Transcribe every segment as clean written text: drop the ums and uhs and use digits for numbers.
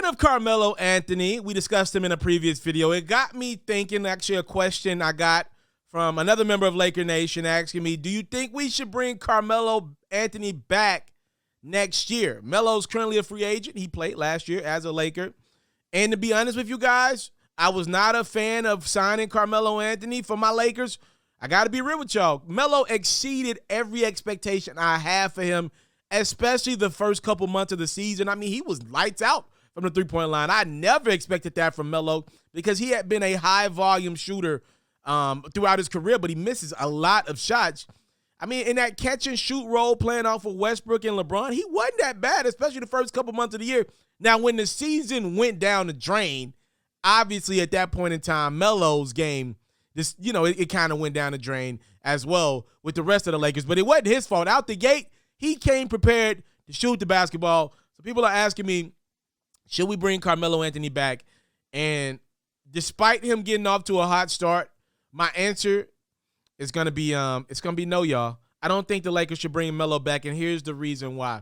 Speaking of Carmelo Anthony, we discussed him in a previous video. It got me thinking, actually a question I got from another member of Laker Nation asking me, do you think we should bring Carmelo Anthony back next year? Melo's currently a free agent. He played last year as a Laker. And to be honest with you guys, I was not a fan of signing Carmelo Anthony for my Lakers. I got to be real with y'all. Melo exceeded every expectation I have for him, especially the first couple months of the season. I mean, he was lights out from the three-point line. I never expected that from Melo because he had been a high-volume shooter throughout his career, but he misses a lot of shots. I mean, in that catch-and-shoot role playing off of Westbrook and LeBron, he wasn't that bad, especially the first couple months of the year. Now, when the season went down the drain, obviously at that point in time, Melo's game, it kind of went down the drain as well with the rest of the Lakers. But it wasn't his fault. Out the gate, he came prepared to shoot the basketball. So people are asking me, should we bring Carmelo Anthony back? And despite him getting off to a hot start, my answer is going to be no, y'all. I don't think the Lakers should bring Melo back, and here's the reason why.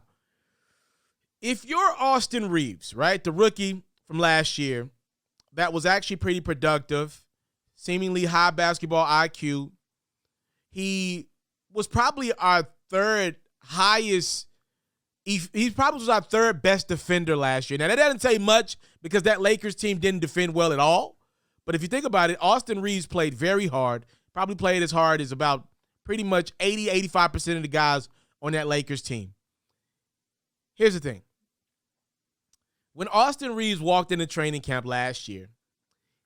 If you're Austin Reaves, right, the rookie from last year that was actually pretty productive, seemingly high basketball IQ, he was probably our third highest. He probably was our third best defender last year. Now, that doesn't say much because that Lakers team didn't defend well at all. But if you think about it, Austin Reaves played very hard, probably played as hard as about pretty much 85% of the guys on that Lakers team. Here's the thing. When Austin Reaves walked into training camp last year,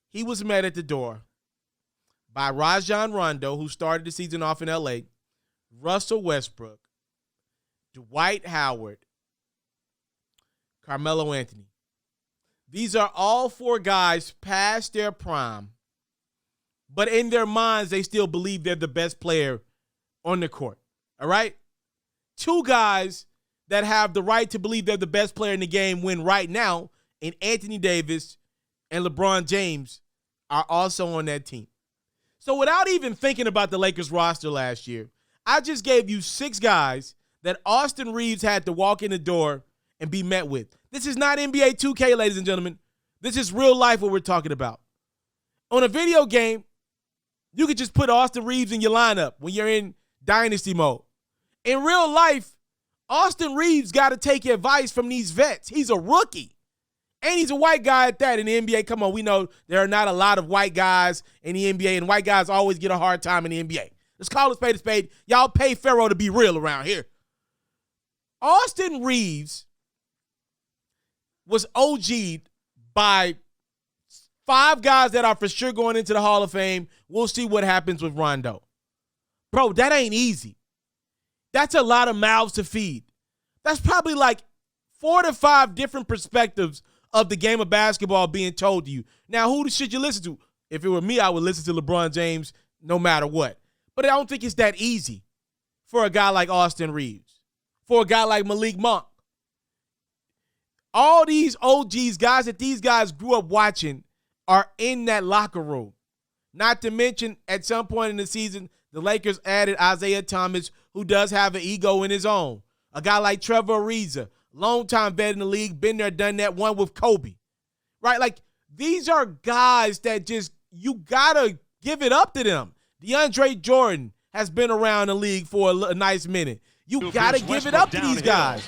he was met at the door by Rajon Rondo, who started the season off in L.A., Russell Westbrook, Dwight Howard, Carmelo Anthony. These are all four guys past their prime, but in their minds, they still believe they're the best player on the court. All right? Two guys that have the right to believe they're the best player in the game when right now, and Anthony Davis and LeBron James are also on that team. So without even thinking about the Lakers roster last year, I just gave you 6 guys that Austin Reaves had to walk in the door and be met with. This is not NBA 2K, ladies and gentlemen. This is real life what we're talking about. On a video game, you could just put Austin Reaves in your lineup when you're in dynasty mode. In real life, Austin Reaves got to take advice from these vets. He's a rookie. And he's a white guy at that in the NBA. Come on, we know there are not a lot of white guys in the NBA, and white guys always get a hard time in the NBA. Let's call a spade a spade. Y'all pay FERRO to be real around here. Austin Reaves was OG'd by 5 guys that are for sure going into the Hall of Fame. We'll see what happens with Rondo. Bro, that ain't easy. That's a lot of mouths to feed. That's probably like 4 to 5 different perspectives of the game of basketball being told to you. Now, who should you listen to? If it were me, I would listen to LeBron James no matter what. But I don't think it's that easy for a guy like Austin Reaves, for a guy like Malik Monk. All these OGs, guys that these guys grew up watching, are in that locker room. Not to mention, at some point in the season, the Lakers added Isaiah Thomas, who does have an ego in his own. A guy like Trevor Ariza, longtime vet in the league, been there, done that, one with Kobe. Right? Like, these are guys that just, you got to give it up to them. DeAndre Jordan has been around the league for a nice minute. You got to give it up to these guys.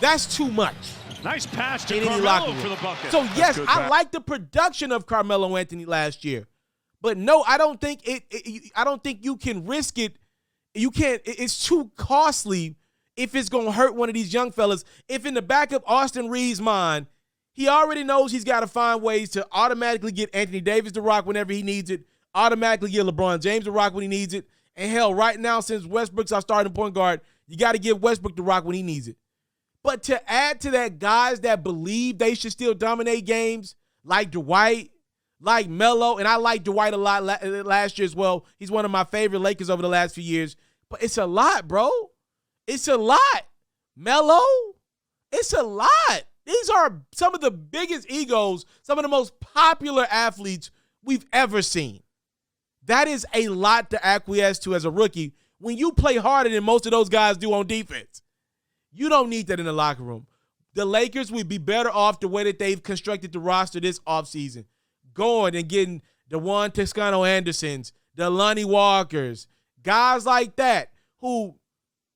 That's too much. Nice pass to Carmelo for the bucket. So, yes, I like the production of Carmelo Anthony last year. But, no, I don't think I don't think you can risk it. You can't. It's too costly if it's going to hurt one of these young fellas. If in the back of Austin Reaves' mind, he already knows he's got to find ways to automatically get Anthony Davis to rock whenever he needs it, automatically get LeBron James to rock when he needs it. And, hell, right now, since Westbrook's our starting point guard, you got to give Westbrook to rock when he needs it. But to add to that, guys that believe they should still dominate games, like Dwight, like Melo, and I like Dwight a lot last year as well. He's one of my favorite Lakers over the last few years. But it's a lot, bro. It's a lot. Melo, it's a lot. These are some of the biggest egos, some of the most popular athletes we've ever seen. That is a lot to acquiesce to as a rookie when you play harder than most of those guys do on defense. You don't need that in the locker room. the Lakers would be better off the way that they've constructed the roster this offseason. Going and getting the Juan Toscano-Andersons, the Lonnie Walkers, guys like that who,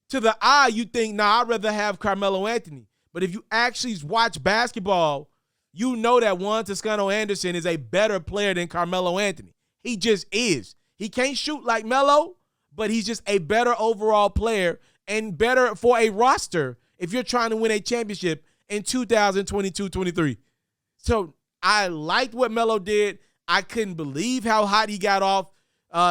to the eye, you think, nah, I'd rather have Carmelo Anthony. But if you actually watch basketball, you know that Juan Toscano-Anderson is a better player than Carmelo Anthony. He just is. He can't shoot like Melo, but he's just a better overall player and better for a roster if you're trying to win a championship in 2022-23. So I liked what Melo did. I couldn't believe how hot he got off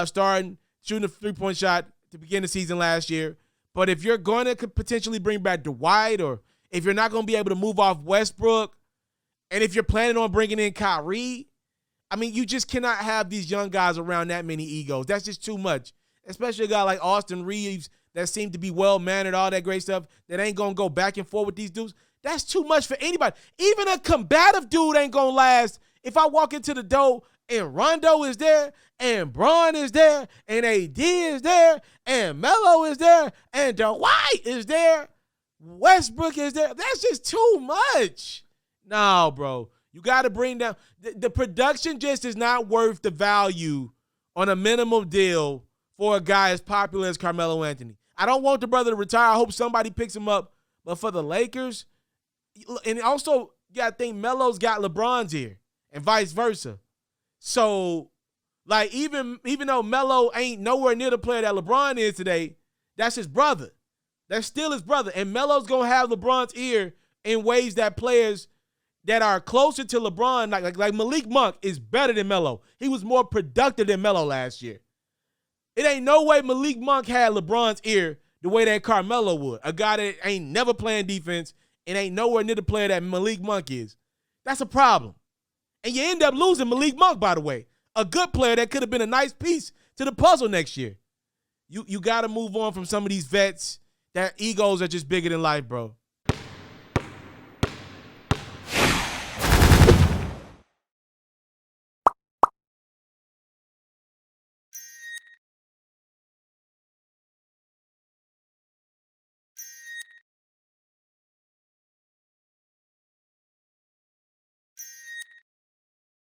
starting shooting a three-point shot to begin the season last year. But if you're going to potentially bring back Dwight, or if you're not going to be able to move off Westbrook, and if you're planning on bringing in Kyrie, I mean, you just cannot have these young guys around that many egos. That's just too much, especially a guy like Austin Reaves that seemed to be well-mannered, all that great stuff, that ain't going to go back and forth with these dudes. That's too much for anybody. Even a combative dude ain't going to last. If I walk into the door and Rondo is there, and Bron is there, and AD is there, and Melo is there, and Dwight is there, Westbrook is there, that's just too much. No, bro. You got to bring down. The production just is not worth the value on a minimal deal for a guy as popular as Carmelo Anthony. I don't want the brother to retire. I hope somebody picks him up. But for the Lakers, and also, you got to think Melo's got LeBron's ear and vice versa. So, like, even though Melo ain't nowhere near the player that LeBron is today, that's his brother. That's still his brother. And Melo's going to have LeBron's ear in ways that players that are closer to LeBron, like Malik Monk, is better than Melo. He was more productive than Melo last year. It ain't no way Malik Monk had LeBron's ear the way that Carmelo would. A guy that ain't never playing defense and ain't nowhere near the player that Malik Monk is. That's a problem. And you end up losing Malik Monk, by the way. A good player that could have been a nice piece to the puzzle next year. You got to move on from some of these vets that egos are just bigger than life, bro.